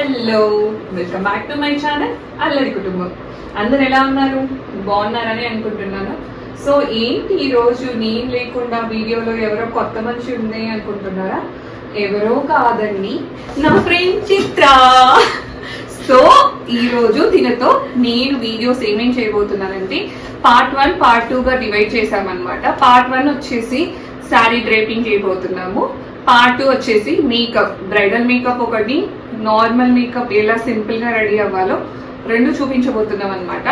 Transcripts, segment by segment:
Hello, welcome back to my channel అల్లరి కుటుంబం. అందరు ఎలా ఉన్నారు? బాగున్నారని అనుకుంటున్నాను. సో ఏంటి ఈరోజు నేను లేకుండా వీడియోలో ఎవరో కొత్త మనిషి ఉంది అనుకుంటున్నారా? ఎవరో కాదండి, నా ఫ్రెండ్ చిత్ర. సో ఈరోజు తినతో నేను వీడియోస్ ఏమేం చేయబోతున్నానంటే పార్ట్ 1 పార్ట్ 2గా డివైడ్ చేసామన్నమాట. పార్ట్ 1 వచ్చేసి శారీ డ్రేపింగ్ చేయబోతున్నాము. పార్ట్ 2 వచ్చేసి మేకప్, బ్రైడల్ మేకప్ ఒకటి, నార్మల్ మేకప్ ఎలా సింపుల్ గా రెడీ అవ్వాలో రెండు చూపించబోతున్నాం అనమాట.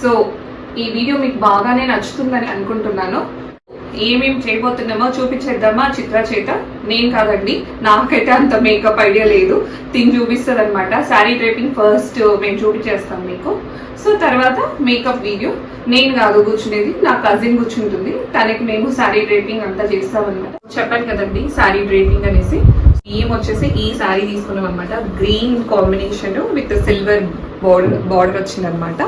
సో ఈ వీడియో మీకు బాగానే నచ్చుతుందని అనుకుంటున్నాను. ఏమేమి చేయబోతున్నామో చూపించేద్దామా చిత్ర చేత? నేను కాదండి, నాకైతే అంత మేకప్ ఐడియా లేదు, తిని చూపిస్తుంది అనమాట. శారీ డ్రేపింగ్ ఫస్ట్ మేము చూపించేస్తాం మీకు. సో తర్వాత మేకప్ వీడియో నేను కాదు కూర్చునేది, నా కజిన్ కూర్చుంటుంది, తనకి మేము శారీ డ్రేపింగ్ అంతా చేస్తామన్నమాట. చెప్పాను కదండి శారీ డ్రేపింగ్ అనేసి. ఏం వచ్చేసి ఈ శారీ తీసుకున్నాం అనమాట, green combination with silver border వచ్చింది అనమాట.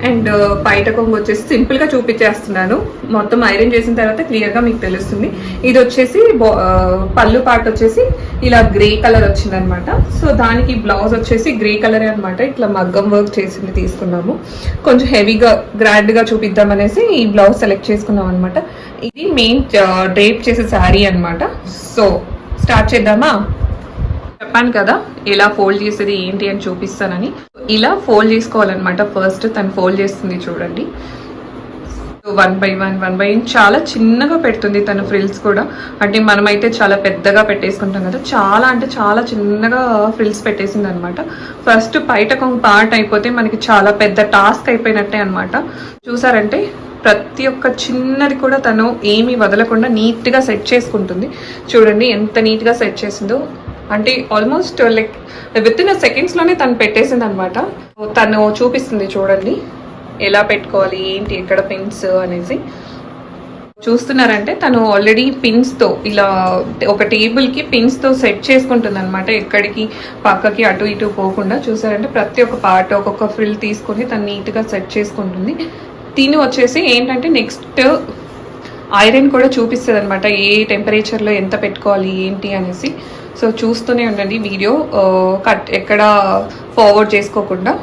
అండ్ బయట కొంగు వచ్చేసి సింపుల్ గా చూపించేస్తున్నాను, మొత్తం ఐరన్ చేసిన తర్వాత క్లియర్ గా మీకు తెలుస్తుంది. ఇది వచ్చేసి పళ్ళు పార్ట్ వచ్చేసి ఇలా గ్రే కలర్ వచ్చింది అనమాట. సో దానికి బ్లౌజ్ వచ్చేసి గ్రే కలర్ అనమాట. ఇట్లా మగ్గం వర్క్ చేసింది తీసుకున్నాము, కొంచెం హెవీగా గ్రాండ్ గా చూపిద్దాం అనేసి ఈ బ్లౌజ్ సెలెక్ట్ చేసుకున్నాం అనమాట. ఇది మెయిన్ డ్రేప్ చేసే శారీ అనమాట. సో స్టార్ట్ చేద్దామా? చెప్పాను కదా ఎలా ఫోల్డ్ చేసేది ఏంటి అని చూపిస్తానని. ఇలా ఫోల్డ్ చేసుకోవాలన్నమాట. ఫస్ట్ తను ఫోల్డ్ చేస్తుంది చూడండి, 1 by 1 చాలా చిన్నగా పెడుతుంది తను ఫ్రిల్స్ కూడా. అంటే మనమైతే చాలా పెద్దగా పెట్టేసుకుంటాం కదా, చాలా అంటే చాలా చిన్నగా ఫ్రిల్స్ పెట్టేసింది అనమాట. ఫస్ట్ బయట కొంచెం పార్ట్ అయిపోతే మనకి చాలా పెద్ద టాస్క్ అయిపోయినట్టే అనమాట. చూసారంటే ప్రతి ఒక్క చిన్నది కూడా తను ఏమీ వదలకుండా నీట్గా సెట్ చేసుకుంటుంది. చూడండి ఎంత నీట్గా సెట్ చేసిందో, అంటే ఆల్మోస్ట్ లైక్ విత్ ఇన్ సెకండ్స్లోనే తను పెట్టేసింది అనమాట. తను చూపిస్తుంది చూడండి ఎలా పెట్టుకోవాలి ఏంటి, ఎక్కడ పిన్స్ అనేసి. చూస్తున్నారంటే తను ఆల్రెడీ పిన్స్తో ఇలా ఒక టేబుల్కి పిన్స్తో సెట్ చేసుకుంటుంది అనమాట, ఎక్కడికి పక్కకి అటు ఇటు పోకుండా. చూసారంటే ప్రతి ఒక్క పార్ట్ ఒక్కొక్క ఫ్రిల్ తీసుకొని తను నీట్గా సెట్ చేసుకుంటుంది. దీని వచ్చేసి ఏంటంటే నెక్స్ట్ ఐరన్ కూడా చూపిస్తుంది అనమాట, ఏ టెంపరేచర్లో ఎంత పెట్టుకోవాలి ఏంటి అనేసి. సో చూస్తూనే ఉండండి వీడియో, కట్ ఎక్కడ ఫార్వర్డ్ చేసుకోకుండా.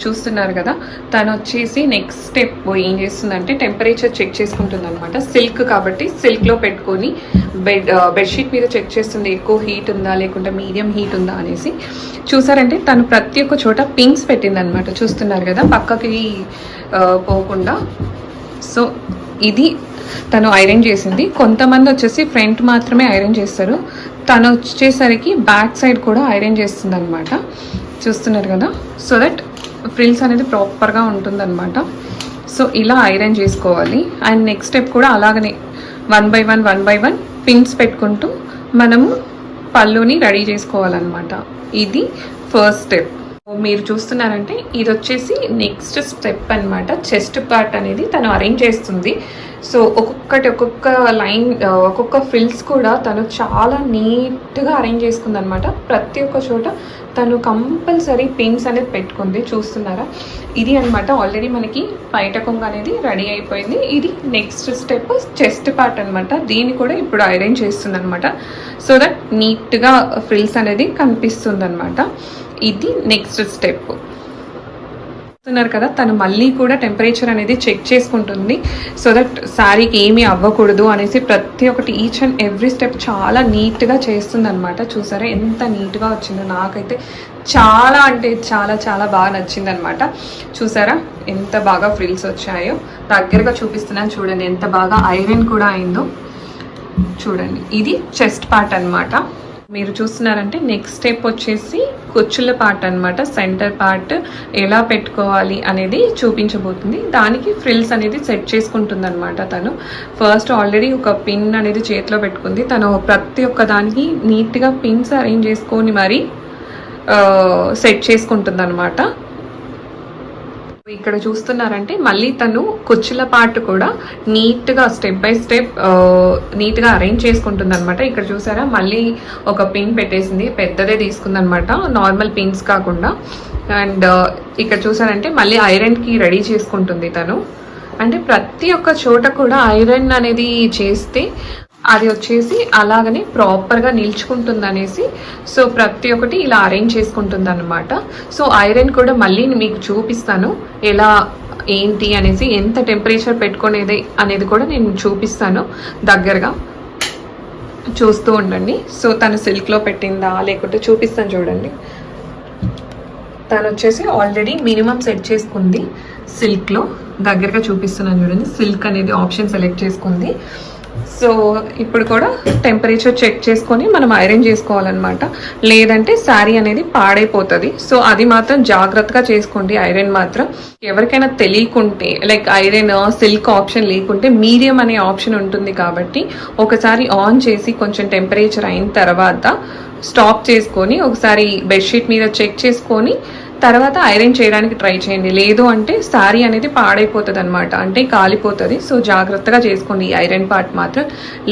చూస్తున్నారు కదా తను వచ్చేసి నెక్స్ట్ స్టెప్ ఏం చేస్తుందంటే టెంపరేచర్ చెక్ చేసుకుంటుంది అనమాట. సిల్క్ కాబట్టి సిల్క్లో పెట్టుకొని బెడ్షీట్ మీద చెక్ చేస్తుంది ఎక్కువ హీట్ ఉందా లేకుంటే మీడియం హీట్ ఉందా అనేసి. చూసారంటే తను ప్రతి ఒక్క చోట పింక్స్ పెట్టింది అనమాట. చూస్తున్నారు కదా పక్కకి పోకుండా. సో ఇది తను ఐరన్ చేసింది. కొంతమంది వచ్చేసి ఫ్రంట్ మాత్రమే ఐరన్ చేస్తారు, తను వచ్చేసరికి బ్యాక్ సైడ్ కూడా ఐరన్ చేస్తుంది అనమాట. చూస్తున్నారు కదా, సో దట్ ఫ్రిల్స్ అనేది ప్రాపర్గా ఉంటుందన్నమాట. సో ఇలా ఐరన్ చేసుకోవాలి. అండ్ నెక్స్ట్ స్టెప్ కూడా అలాగనే 1 by 1 పిన్స్ పెట్టుకుంటూ మనము పళ్ళుని రెడీ చేసుకోవాలన్నమాట. ఇది ఫస్ట్ స్టెప్. మీరు చూస్తున్నారంటే ఇది వచ్చేసి నెక్స్ట్ స్టెప్ అనమాట. చెస్ట్ పార్ట్ అనేది తను అరేంజ్ చేస్తుంది. సో ఒక్కొక్క లైన్ ఒక్కొక్క ఫ్రిల్స్ కూడా తను చాలా నీట్గా అరేంజ్ చేసుకుంది అనమాట. ప్రతి ఒక్క చోట తను కంపల్సరీ పిన్స్ అనేది పెట్టుకుంది. చూస్తున్నారా, ఇది అనమాట. ఆల్రెడీ మనకి బయట కొంగ అనేది రెడీ అయిపోయింది. ఇది నెక్స్ట్ స్టెప్ చెస్ట్ పార్ట్ అనమాట. దీన్ని కూడా ఇప్పుడు ఐరన్ చేస్తుంది అనమాట, సో దట్ నీట్గా ఫ్రిల్స్ అనేది కనిపిస్తుంది అనమాట. ఇది నెక్స్ట్ స్టెప్. చూస్తున్నారు కదా తను మళ్ళీ కూడా టెంపరేచర్ అనేది చెక్ చేసుకుంటుంది, సో దట్ శారీకి ఏమీ అవ్వకూడదు అనేసి. ప్రతి ఒక్కటి ఈచ్ అండ్ ఎవ్రీ స్టెప్ చాలా నీట్గా చేస్తుంది అనమాట. చూసారా ఎంత నీట్గా వచ్చిందో, నాకైతే చాలా అంటే చాలా చాలా బాగా నచ్చింది అనమాట. చూసారా ఎంత బాగా ఫ్రిల్స్ వచ్చాయో, దగ్గరగా చూపిస్తున్నాను చూడండి ఎంత బాగా ఐరన్ కూడా అయిందో. చూడండి ఇది చెస్ట్ పార్ట్ అనమాట. మీరు చూస్తున్నారంటే నెక్స్ట్ స్టెప్ వచ్చేసి కుచ్చుల పార్ట్ అనమాట. సెంటర్ పార్ట్ ఎలా పెట్టుకోవాలి అనేది చూపించబోతుంది. దానికి ఫ్రిల్స్ అనేది సెట్ చేసుకుంటుంది అనమాట. తను ఫస్ట్ ఆల్రెడీ ఒక పిన్ అనేది చేతిలో పెట్టుకుంది. తను ప్రతి ఒక్క దానికి నీట్గా పిన్స్ అరేంజ్ చేసుకొని మరి సెట్ చేసుకుంటుంది అనమాట. ఇక్కడ చూస్తున్నారంటే మళ్ళీ తను కుచ్చుల పార్ట్ కూడా నీట్గా స్టెప్ బై స్టెప్ నీట్గా అరేంజ్ చేసుకుంటుంది అనమాట. ఇక్కడ చూసారా మళ్ళీ ఒక పిన్ పెట్టేసింది, పెద్దదే తీసుకుంది అనమాట, నార్మల్ పిన్స్ కాకుండా. అండ్ ఇక్కడ చూసారంటే మళ్ళీ ఐరన్కి రెడీ చేసుకుంటుంది తను. అంటే ప్రతి ఒక్క చోట కూడా ఐరన్ అనేది చేస్తే అది వచ్చేసి అలాగనే ప్రాపర్గా నిల్చుకుంటుంది అనేసి సో ప్రతి ఒక్కటి ఇలా అరేంజ్ చేసుకుంటుంది అనమాట. సో ఐరన్ కూడా మళ్ళీ మీకు చూపిస్తాను ఎలా ఏంటి అనేసి, ఎంత టెంపరేచర్ పెట్టుకునేది అనేది కూడా నేను చూపిస్తాను దగ్గరగా, చూస్తూ ఉండండి. సో తను సిల్క్లో పెట్టిందా లేకుంటే చూపిస్తాను చూడండి. తను వచ్చేసి ఆల్రెడీ మినిమం సెట్ చేసుకుంది సిల్క్లో, దగ్గరగా చూపిస్తున్నాను చూడండి. సిల్క్ అనేది ఆప్షన్ సెలెక్ట్ చేసుకుంది. సో ఇప్పుడు కూడా టెంపరేచర్ చెక్ చేసుకొని మనం ఐరన్ చేసుకోవాలన్నమాట, లేదంటే శారీ అనేది పాడైపోతుంది. సో అది మాత్రం జాగ్రత్తగా చేసుకోండి. ఐరన్ మాత్రం ఎవరికైనా తెలియకుంటే, లైక్ ఐరన్ సిల్క్ ఆప్షన్ లేకుంటే మీడియం అనే ఆప్షన్ ఉంటుంది కాబట్టి ఒకసారి ఆన్ చేసి కొంచెం టెంపరేచర్ అయిన తర్వాత స్టాప్ చేసుకొని ఒకసారి బెడ్షీట్ మీద చెక్ చేసుకొని తర్వాత ఐరన్ చేయడానికి ట్రై చేయండి. లేదు అంటే శారీ అనేది పాడైపోతుంది అనమాట, అంటే కాలిపోతుంది. సో జాగ్రత్తగా చేసుకోండి ఈ ఐరన్ పార్ట్ మాత్రం.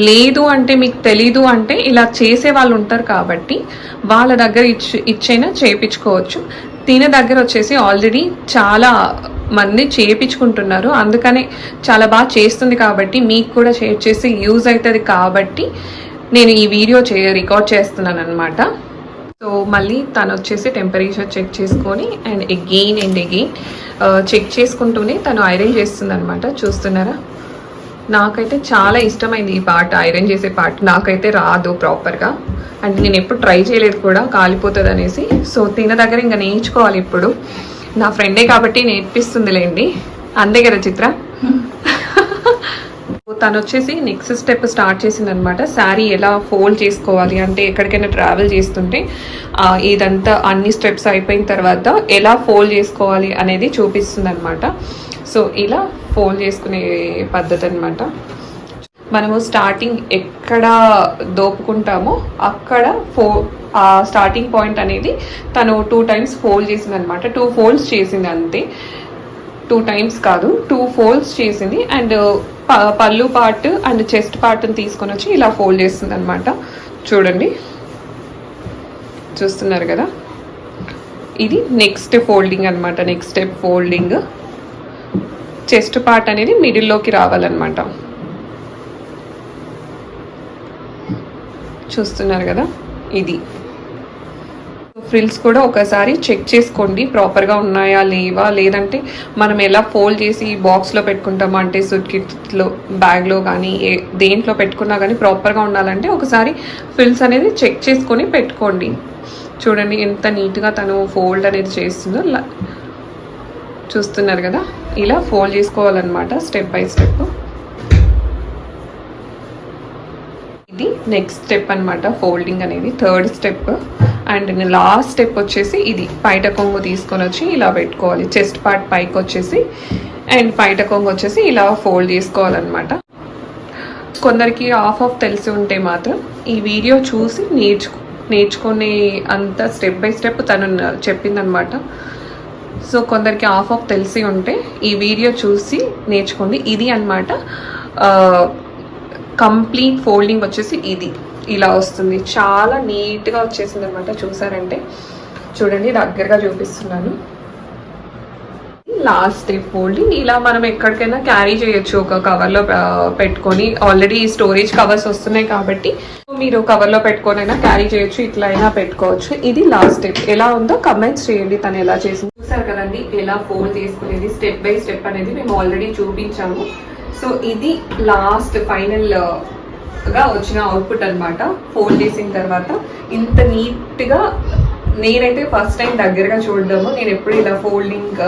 లేదు అంటే మీకు తెలీదు అంటే ఇలా చేసే వాళ్ళు ఉంటారు కాబట్టి వాళ్ళ దగ్గర ఇచ్చైనా చేయించుకోవచ్చు. తిన దగ్గర వచ్చేసి ఆల్రెడీ చాలా మంది చేయించుకుంటున్నారు, అందుకనే చాలా బాగా చేస్తుంది కాబట్టి మీకు కూడా షేర్ చేసి యూజ్ అవుతుంది కాబట్టి నేను ఈ వీడియో రికార్డ్ చేస్తున్నాను అనమాట. సో మళ్ళీ తను వచ్చేసి టెంపరేచర్ చెక్ చేసుకొని అండ్ అగెయిన్ చెక్ చేసుకుంటూనే తను ఐరన్ చేస్తుంది అనమాట. చూస్తున్నారా, నాకైతే చాలా ఇష్టమైంది ఈ పార్ట్, ఐరన్ చేసే పార్ట్. నాకైతే రాదు ప్రాపర్గా, అంటే నేను ఎప్పుడు ట్రై చేయలేదు కూడా, కాలిపోతుంది అనేసి. సో తిన దగ్గర ఇంకా నేర్చుకోవాలి. ఇప్పుడు నా ఫ్రెండే కాబట్టి నేర్పిస్తుందిలేండి, అంతే కదా చిత్ర. తను వచ్చేసి నెక్స్ట్ స్టెప్ స్టార్ట్ చేసింది అనమాట. శారీ ఎలా ఫోల్డ్ చేసుకోవాలి అంటే ఎక్కడికైనా ట్రావెల్ చేస్తుంటే ఇదంతా అన్ని స్టెప్స్ అయిపోయిన తర్వాత ఎలా ఫోల్డ్ చేసుకోవాలి అనేది చూపిస్తుంది అనమాట. సో ఇలా ఫోల్డ్ చేసుకునే పద్ధతి అనమాట. మనము స్టార్టింగ్ ఎక్కడ దోపుకుంటామో అక్కడ ఆ స్టార్టింగ్ పాయింట్ అనేది తను 2 times ఫోల్డ్ చేసింది అనమాట. 2 folds చేసింది అంతే, 2 times కాదు, 2 folds చేసింది. అండ్ పళ్ళు పార్ట్ అండ్ చెస్ట్ పార్ట్ని తీసుకొని వచ్చి ఇలా ఫోల్డ్ చేస్తుంది అనమాట. చూడండి, చూస్తున్నారు కదా, ఇది నెక్స్ట్ ఫోల్డింగ్ అనమాట. Next step folding. Chest part అనేది మిడిల్లోకి రావాలన్నమాట. చూస్తున్నారు కదా, ఇది ఫ్రిల్స్ కూడా ఒకసారి చెక్ చేసుకోండి ప్రాపర్గా ఉన్నాయా లేవా, లేదంటే మనం ఎలా ఫోల్డ్ చేసి బాక్స్లో పెట్టుకుంటామో అంటే సూట్ కిట్లో బ్యాగ్లో కానీ దేంట్లో పెట్టుకున్నా కానీ ప్రాపర్గా ఉండాలంటే ఒకసారి ఫ్రిల్స్ అనేది చెక్ చేసుకొని పెట్టుకోండి. చూడండి ఎంత నీట్గా తను ఫోల్డ్ అనేది చేస్తుందో. చూస్తున్నారు కదా, ఇలా ఫోల్డ్ చేసుకోవాలన్నమాట స్టెప్ బై స్టెప్. ఇది నెక్స్ట్ స్టెప్ అనమాట, ఫోల్డింగ్ అనేది 3rd step. And last step వచ్చేసి ఇది పైట కొంగు తీసుకొని వచ్చి ఇలా పెట్టుకోవాలి. చెస్ట్ పార్ట్ పైకి వచ్చేసి అండ్ పైట కొంగు వచ్చేసి ఇలా ఫోల్డ్ చేసుకోవాలన్నమాట. కొందరికి ఆఫ్ తెలిసి ఉంటే మాత్రం ఈ వీడియో చూసి నేర్చుకునే అంత స్టెప్ బై స్టెప్ తను చెప్పిందనమాట. సో కొందరికి ఆఫ్ తెలిసి ఉంటే ఈ వీడియో చూసి నేర్చుకోండి. ఇది అనమాట కంప్లీట్ ఫోల్డింగ్ వచ్చేసి ఇది ఇలా వస్తుంది. చాలా నీట్గా వచ్చేసింది అనమాట. చూసారంటే చూడండి, దగ్గరగా చూపిస్తున్నాను. Last step folding. ఇలా మనం ఎక్కడికైనా క్యారీ చేయొచ్చు ఒక కవర్లో పెట్టుకొని. ఆల్రెడీ స్టోరేజ్ కవర్స్ వస్తున్నాయి కాబట్టి మీరు కవర్లో పెట్టుకొనైనా క్యారీ చేయొచ్చు, ఇట్లా అయినా పెట్టుకోవచ్చు. ఇది లాస్ట్ స్టెప్. ఎలా ఉందో కమెంట్స్ చేయండి తను ఎలా చేసింది. చూసారు కదండి ఎలా ఫోల్డ్ చేసుకునేది స్టెప్ బై స్టెప్ అనేది మేము ఆల్రెడీ చూపించాము. సో ఇది లాస్ట్ ఫైనల్ గా వచ్చిన అవుట్పుట్ అనమాట. ఫోల్డ్ చేసిన తర్వాత ఇంత నీట్గా నేనైతే ఫస్ట్ టైం దగ్గరగా చూడడము. నేను ఎప్పుడు ఇలా ఫోల్డింగ్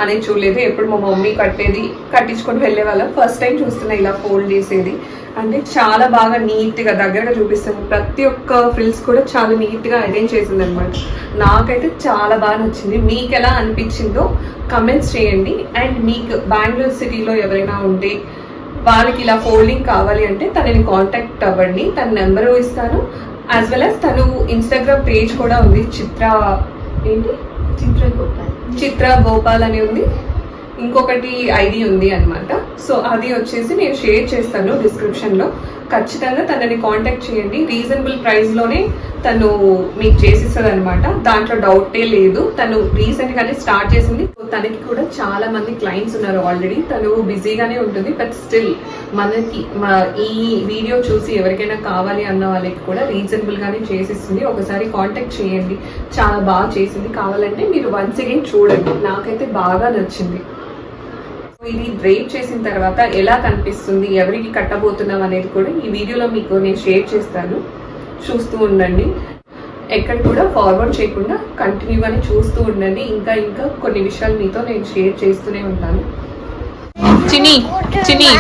అనేది చూడలేదు. ఎప్పుడు మా మమ్మీ కట్టించుకొని వెళ్ళే వాళ్ళం. ఫస్ట్ టైం చూస్తున్నా ఇలా ఫోల్డ్ చేసేది. అంటే చాలా బాగా నీట్గా దగ్గరగా చూపిస్తుంది. ప్రతి ఒక్క ఫ్రిల్స్ కూడా చాలా నీట్గా అరేంజ్ చేసింది అనమాట. నాకైతే చాలా బాగా నచ్చింది. మీకు ఎలా అనిపించిందో కమెంట్స్ చేయండి. అండ్ మీకు బెంగళూరు సిటీలో ఎవరైనా ఉంటే వాళ్ళకి ఇలా ఫోల్డింగ్ కావాలి అంటే తనని కాంటాక్ట్ అవ్వండి. తన నెంబరు ఇస్తాను. యాజ్ వెల్ యాజ్ తను ఇన్స్టాగ్రామ్ పేజ్ కూడా ఉంది, చిత్ర గోపాల్ అని ఉంది. ఇంకొకటి ఐడి ఉంది అనమాట. సో అది వచ్చేసి నేను షేర్ చేస్తాను డిస్క్రిప్షన్లో. ఖచ్చితంగా తనని కాంటాక్ట్ చేయండి. రీజనబుల్ ప్రైస్లోనే తను మీకు చేసిస్తుంది అనమాట, దాంట్లో డౌటే లేదు. తను రీసెంట్గానే స్టార్ట్ చేసింది. తనకి కూడా చాలా మంది క్లయింట్స్ ఉన్నారు ఆల్రెడీ. తను బిజీగానే ఉంటుంది, బట్ స్టిల్ మనకి ఈ వీడియో చూసి ఎవరికైనా కావాలి అన్న వాళ్ళకి కూడా రీజనబుల్గానే చేసిస్తుంది. ఒకసారి కాంటాక్ట్ చేయండి, చాలా బాగా చేసింది. కావాలంటే మీరు వన్స్ అగైన్ చూడండి, నాకైతే బాగా నచ్చింది. ఇది డ్రైప్ చేసిన తర్వాత ఎలా కనిపిస్తుంది, ఎవరికి కట్టబోతున్నాం అనేది కూడా ఈ వీడియోలో మీకు నేను షేర్ చేస్తాను. చూస్తూ ఉండండి, ఎక్కడ కూడా ఫార్వర్డ్ చేయకుండా కంటిన్యూగానే చూస్తూ ఉండండి. ఇంకా ఇంకా కొన్ని విషయాలు మీతో నేను షేర్ చేస్తూనే ఉంటాను. చిన్ని చిన్ని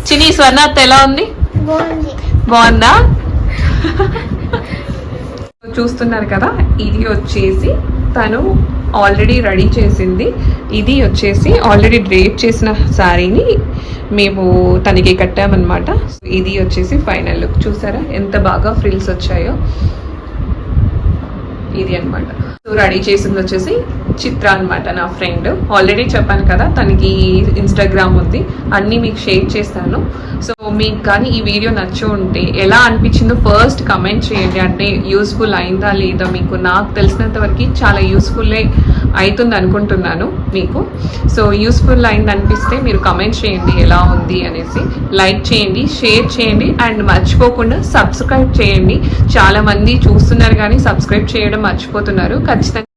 చిన్ని స్వర్ణాత్ ఎలా ఉంది? బాగుందా? చూస్తున్నారు కదా, ఇది వచ్చేసి తను ఆల్రెడీ రెడీ చేసింది. ఇది వచ్చేసి ఆల్రెడీ డ్రేప్ చేసిన శారీని మేము తనకి కట్టామన్నమాట. ఇది వచ్చేసి ఫైనల్ లుక్. చూసారా ఎంత బాగా ఫ్రిల్స్ వచ్చాయో? ఇది అనమాట. సో రెడీ చేసింది వచ్చేసి చిత్ర అనమాట, నా ఫ్రెండ్. ఆల్రెడీ చెప్పాను కదా తనకి ఇన్స్టాగ్రామ్ ఉంది, అన్నీ మీకు షేర్ చేస్తాను. సో మీకు కానీ ఈ వీడియో నచ్చి ఉంటే ఎలా అనిపించిందో ఫస్ట్ కమెంట్ చేయండి. అంటే యూస్ఫుల్ అయిందా లేదా మీకు? నాకు తెలిసినంత వరకు చాలా యూస్ఫుల్లే అవుతుంది అనుకుంటున్నాను మీకు. సో యూస్ఫుల్ అయింది అనిపిస్తే మీరు కమెంట్ చేయండి ఎలా ఉంది అనేసి. లైక్ చేయండి, షేర్ చేయండి, అండ్ మర్చిపోకుండా సబ్స్క్రైబ్ చేయండి. చాలామంది చూస్తున్నారు కానీ సబ్స్క్రైబ్ చేయడం మర్చిపోతున్నారు. ఖచ్చితంగా